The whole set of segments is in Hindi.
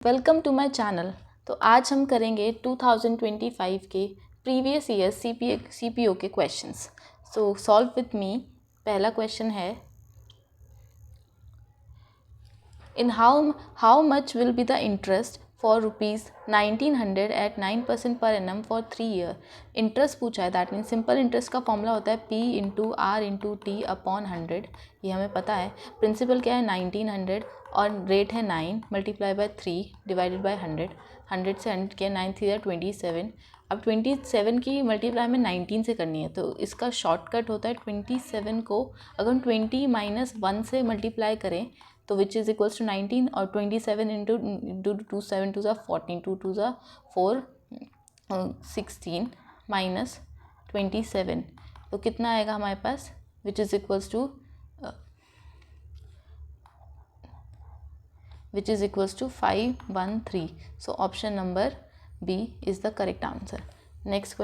Welcome to my channel. तो आज हम करेंगे 2025 के प्रीवियस ईयर सीपीओ के questions. So solve with me. पहला क्वेश्चन है, in how much will be the interest for ₹1900 at 9% per annum for 3 year. Interest पूछा है, दैट मीन सिंपल इंटरेस्ट का फॉर्मूला होता है P into R into T upon 100। ये हमें पता है। प्रिंसिपल क्या है 1900 और रेट है 9 मल्टीप्लाई बाय 3 डिवाइडेड बाय 100। 100 से 100 किया 9 3 27। अब 27 की मल्टीप्लाई में 19 से करनी है, तो इसका शॉर्टकट होता है 27 को अगर हम 20 माइनस 1 से मल्टीप्लाई करें तो विच इज़ इक्वल्स टू 19, और 27 इंटू 2 7 2 14 2 2 4 16 माइनस 27, तो कितना आएगा हमारे पास, which is equals to 513। So option number B is the correct answer. Next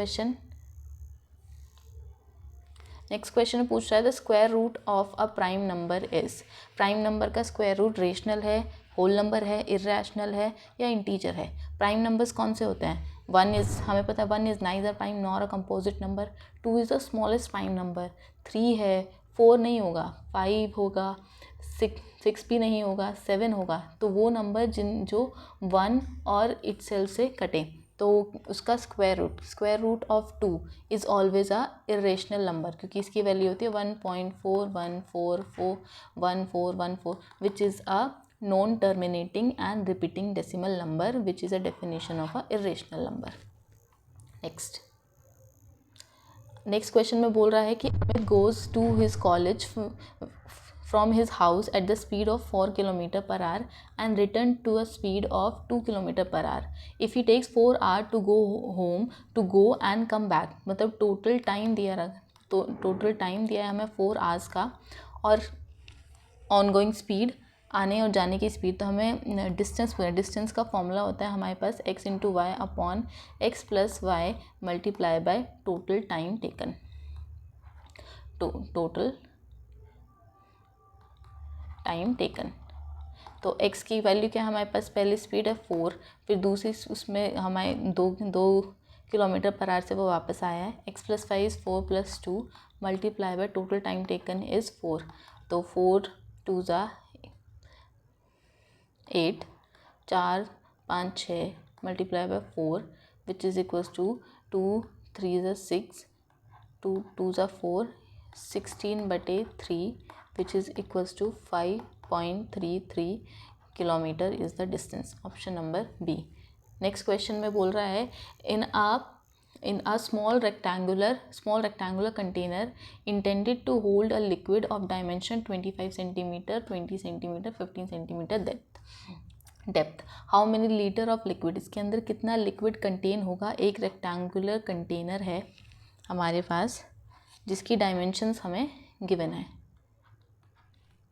question पूछ रहा है, the square root of a prime number is. Prime number का स्क्वायर रूट रेशनल है, होल नंबर है, इरेशनल है या इंटीजर है। प्राइम नंबर्स कौन से होते हैं? 1 इज़, हमें पता है 1 is neither prime nor a composite number. 2 is the smallest prime number. 3 है, 4 नहीं होगा, 5 होगा, 6 भी नहीं होगा, 7 होगा। तो वो नंबर जो 1 और इटसेल्फ से कटे तो उसका square root of 2 is always a irrational number, क्योंकि इसकी वैल्यू होती है 1.41441414 which is a non terminating and repeating decimal number which is a definition of a irrational number. Next question में बोल रहा है कि Amit goes to his college from his house at the speed of 4 km per hour and return to a speed of 2 km per hour. If he takes 4 hours to go home to go and come back, मतलब टोटल टाइम दिया है हमें 4 hours का, और ऑनगोइंग स्पीड आने और जाने की स्पीड। तो हमें डिस्टेंस का फॉर्मूला होता है हमारे पास x into y upon x plus y multiply by total time taken. तो x की वैल्यू क्या है हमारे पास, पहली स्पीड है 4, फिर दूसरी उसमें हमारे 2 किलोमीटर पर आवर से वो वापस आया है। x plus 5 is 4 plus 2 multiply by total time taken is 4। तो 4 2 8, 4 5 6 multiply by 4 which is equals to 2 3 6 2 2 4 16/3 which is equals to 5.33 kilometre is the distance. Option number B. Next question में बोल रहा है, in a small rectangular container intended to hold a liquid of dimension 25 centimeter, 20 centimeter, 15 centimeter depth, how many litre of liquid, इसके अंदर कितना लिक्विड कंटेन होगा। एक रेक्टेंगुलर कंटेनर है हमारे पास जिसकी डायमेंशंस हमें गिवन है,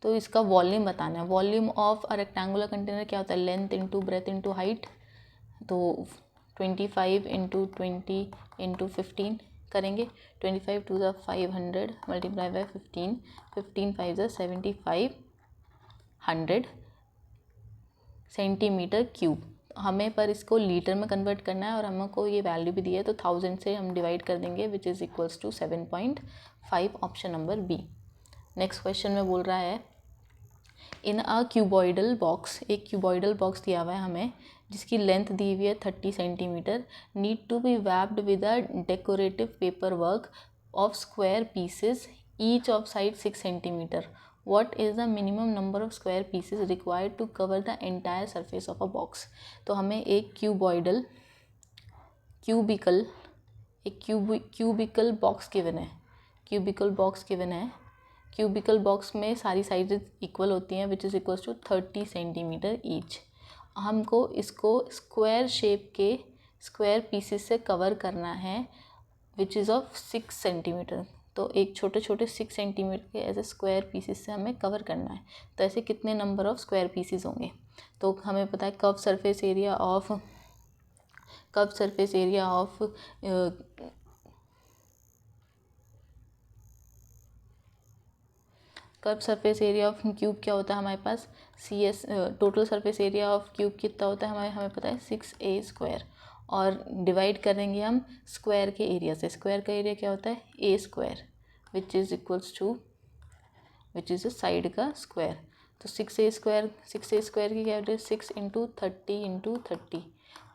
तो इसका वॉल्यूम बताना है। Volume of a rectangular container क्या होता है, length into breadth into height. तो 25 इंटू 20 इंटू 15 करेंगे। 25 2 500 मल्टीप्लाई बाय 15 15 5 7500 सेंटीमीटर क्यूब। हमें पर इसको लीटर में कन्वर्ट करना है और हमको ये वैल्यू भी दी है, तो 1000 से हम डिवाइड कर देंगे which is equals to 7.5। Option number B. Next question में बोल रहा है, इन अ क्यूबॉइडल बॉक्स, एक क्यूबॉइडल बॉक्स दिया हुआ है हमें जिसकी लेंथ दी हुई है 30 centimetre, need to be wrapped with a decorative paper work of square pieces each of side 6 centimetre. What is the minimum number of square pieces required to cover the entire surface of a box? तो हमें एक क्यूबिकल बॉक्स गिवन है। क्यूबिकल बॉक्स में सारी साइजेस इक्वल होती हैं which is equals to 30 centimetre each. हमको इसको स्क्वायर शेप के स्क्वायर पीसेस से कवर करना है विच इज़ ऑफ 6 सेंटीमीटर। तो एक छोटे 6 सेंटीमीटर के ऐसे स्क्वायर पीसेस से हमें कवर करना है। तो ऐसे कितने नंबर ऑफ स्क्वायर पीसेस होंगे, तो हमें पता है curve surface area curve surface area of cube क्या होता है हमारे पास, CS total surface area of cube कितना होता है हमें पता है 6a², और डिवाइड करेंगे हम स्क्वायर के एरिया से। स्क्वायर का एरिया क्या होता है a², which is equals to which is side का स्क्वायर। तो 6a² की क्या होती है 6 × 30 × 30,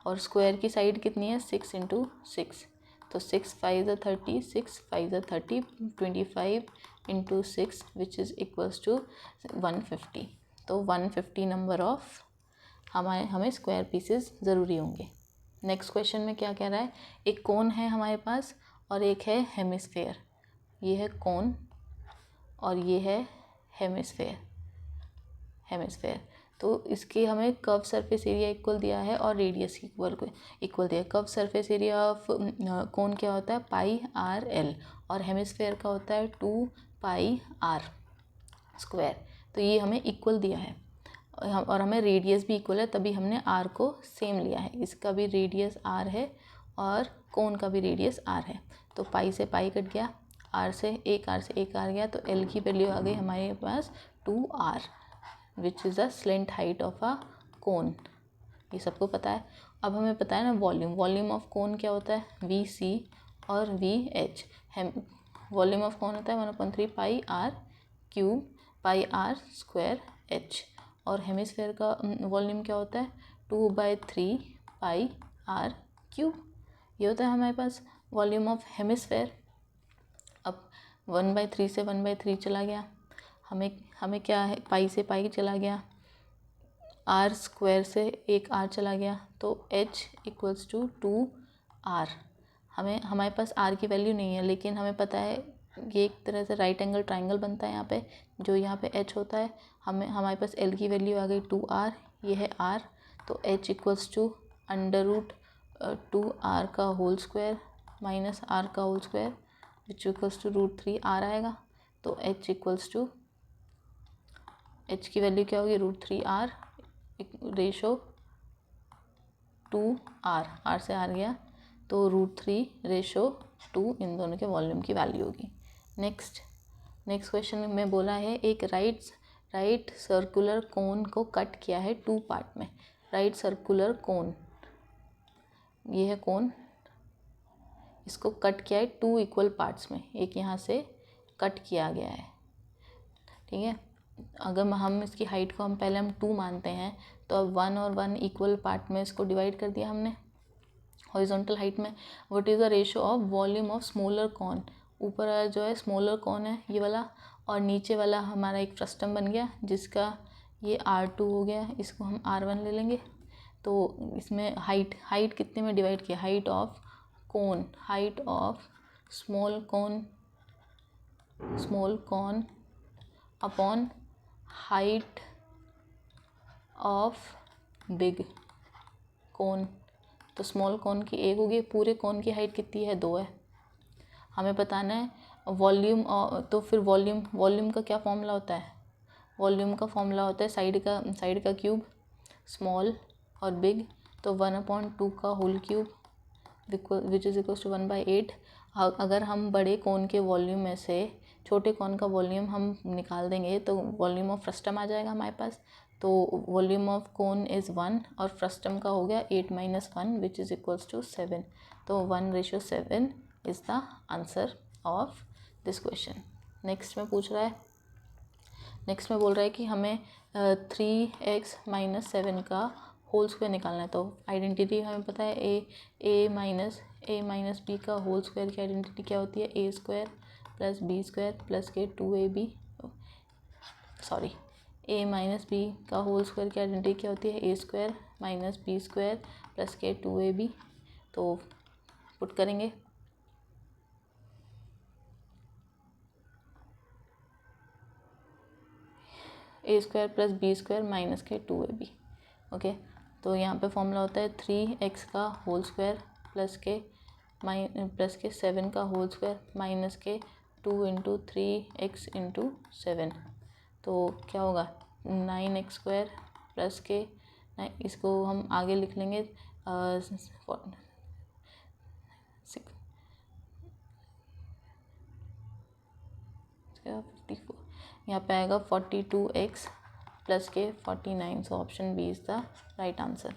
और स्क्वायर की साइड कितनी है 6 × 6, तो 6 5 30, 6 5 30, 25 × 6 विच इज़ इक्वल्स टू 150। तो 150 नंबर ऑफ हमें स्क्वायर पीसेस ज़रूरी होंगे। नेक्स्ट क्वेश्चन में क्या कह रहा है, एक कोन है हमारे पास और एक है हेमिस्फेयर। ये है कोन और ये है हेमिस्फेयर। तो इसके हमें कर्व सरफेस एरिया इक्वल दिया है और रेडियस इक्वल दिया है। Curve surface area of cone क्या होता है πr/l, और हेमिस्फेयर का होता है 2πr²। तो ये हमें इक्वल दिया है और हमें रेडियस भी इक्वल है, तभी हमने r को सेम लिया है। इसका भी रेडियस r है और कोन का भी रेडियस r है। तो पाई से पाई कट गया, r से एक r गया, तो l की वैल्यू आ गई हमारे पास 2r, which is the slant height of a cone. ये सबको पता है। अब हमें पता है ना वॉल्यूम ऑफ कोन क्या होता है VC और VH। वॉल्यूम ऑफ कोन होता है 1/3 πr³ πr²h, और हेमिस्फेयर का वॉल्यूम क्या होता है 2/3 πr³। ये होता है हमारे पास वॉल्यूम ऑफ हेमिस्फेयर। अब 1/3 से 1/3 चला गया, हमें क्या है पाई से पाई चला गया, r² से एक r चला गया, तो h इक्वल्स टू 2r। हमारे पास r की वैल्यू नहीं है, लेकिन हमें पता है ये एक तरह से राइट एंगल ट्राइंगल बनता है यहाँ पे, जो यहाँ पे h होता है। हमारे पास l की वैल्यू आ गई 2r, ये है r, तो h इक्वल्स टू √2r का होल स्क्वायर माइनस r का whole square, which equals to √3r आएगा। तो h इक्वल्स टू h की वैल्यू क्या होगी √3r रेशो 2r, r से r गया, तो √3 रेशो 2 इन दोनों के वॉल्यूम की वैल्यू होगी। नेक्स्ट क्वेश्चन में बोला है एक राइट सर्कुलर कोन को कट किया है 2 पार्ट में। राइट सर्कुलर कोन, ये है कोन, इसको कट किया है 2 इक्वल पार्ट्स में, एक यहाँ से कट किया गया है, ठीक है। अगर हम इसकी हाइट को पहले 2 मानते हैं, तो अब 1 और 1 इक्वल पार्ट में इसको डिवाइड कर दिया हमने हॉरिजॉन्टल हाइट में। What is the ratio of volume of smaller cone, ऊपर वाला जो है स्मॉलर कॉन है ये वाला, और नीचे वाला हमारा एक फ्रस्टम बन गया जिसका ये R2 हो गया, इसको हम R1 ले लेंगे। तो इसमें हाइट कितने में डिवाइड किया, height of small cone upon height of big cone. तो स्मॉल कॉन की 1 होगी, पूरे कॉन की हाइट कितनी है 2 है। हमें बताना है वॉल्यूम, तो फिर वॉल्यूम का क्या फॉर्मूला होता है, वॉल्यूम का फॉर्मूला होता है साइड का क्यूब, स्मॉल और बिग, तो 1/2 का whole cube which is equals to 1/8। अगर हम बड़े कोन के वॉल्यूम में से छोटे कोन का वॉल्यूम हम निकाल देंगे तो वॉल्यूम ऑफ फ्रस्टम आ जाएगा हमारे पास। तो वॉल्यूम ऑफ कोन इज़ 1 और फ्रस्टम का हो गया 8 - 1 विच इज़ इक्वल्स टू 7। तो 1:7 is the answer of this question. Next में बोल रहा है कि हमें 3x - 7 का होल स्क्वायर निकालना है। तो आइडेंटिटी हमें पता है a माइनस b का होल स्क्वायर की आइडेंटिटी क्या होती है, a² + b² + के 2ab, sorry a minus b का होल स्क्वायर की आइडेंटिटी क्या होती है, a² - b² + के 2ab। तो पुट करेंगे, a² + b² - के 2ab। ओके, तो यहाँ पे फॉर्मूला होता है 3x का होल स्क्वायर प्लस के 7 का होल स्क्वायर माइनस के 2 × 3x × 7। तो क्या होगा 9x² प्लस के, इसको हम आगे लिख लेंगे 54, यहाँ पे आएगा 42x प्लस के 49, so option B is the right answer.